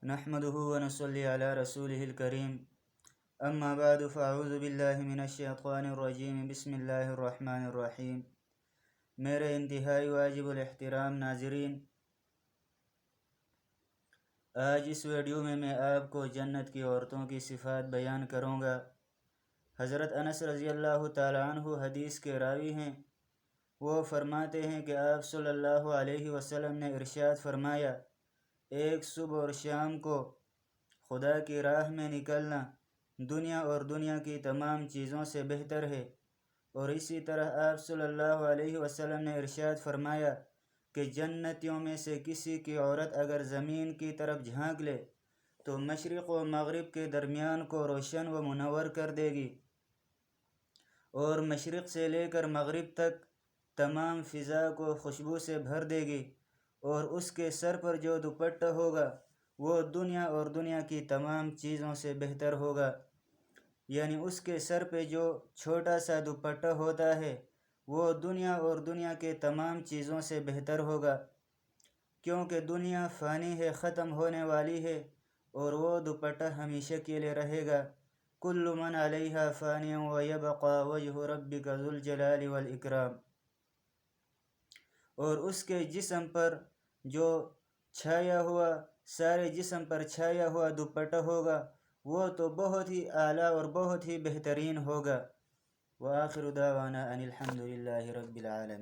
نحمده ونصلي على رسوله الكريم اما بعد فاعوذ باللہ من الشیطان الرجیم بسم اللہ الرحمن الرحیم۔ میرے انتہائی واجب الاحترام ناظرین، آج اس ویڈیو میں آپ کو جنت کی عورتوں کی صفات بیان کروں گا۔ حضرت انس رضی اللہ تعالیٰ عنہ حدیث کے راوی ہیں۔ وہ فرماتے ہیں کہ آپ صلی اللہ علیہ وسلم نے ارشاد فرمایا، ایک صبح اور شام کو خدا کی راہ میں نکلنا دنیا اور دنیا کی تمام چیزوں سے بہتر ہے۔ اور اسی طرح آپ صلی اللہ علیہ وسلم نے ارشاد فرمایا کہ جنتیوں میں سے کسی کی عورت اگر زمین کی طرف جھانک لے تو مشرق و مغرب کے درمیان کو روشن و منور کر دے گی، اور مشرق سے لے کر مغرب تک تمام فضا کو خوشبو سے بھر دے گی، اور اس کے سر پر جو دوپٹہ ہوگا وہ دنیا اور دنیا کی تمام چیزوں سے بہتر ہوگا۔ یعنی اس کے سر پہ جو چھوٹا سا دوپٹہ ہوتا ہے وہ دنیا اور دنیا کے تمام چیزوں سے بہتر ہوگا، کیونکہ دنیا فانی ہے، ختم ہونے والی ہے، اور وہ دوپٹہ ہمیشہ کے لیے رہے گا۔ کل من علیہا فانی ویبقى وجہ ربک ذو الجلال والاکرام۔ اور اس کے جسم پر جو چھایا ہوا، سارے جسم پر چھایا ہوا دوپٹہ ہوگا وہ تو بہت ہی اعلیٰ اور بہت ہی بہترین ہوگا۔ وآخر دعوانا ان الحمد للہ رب العالمین۔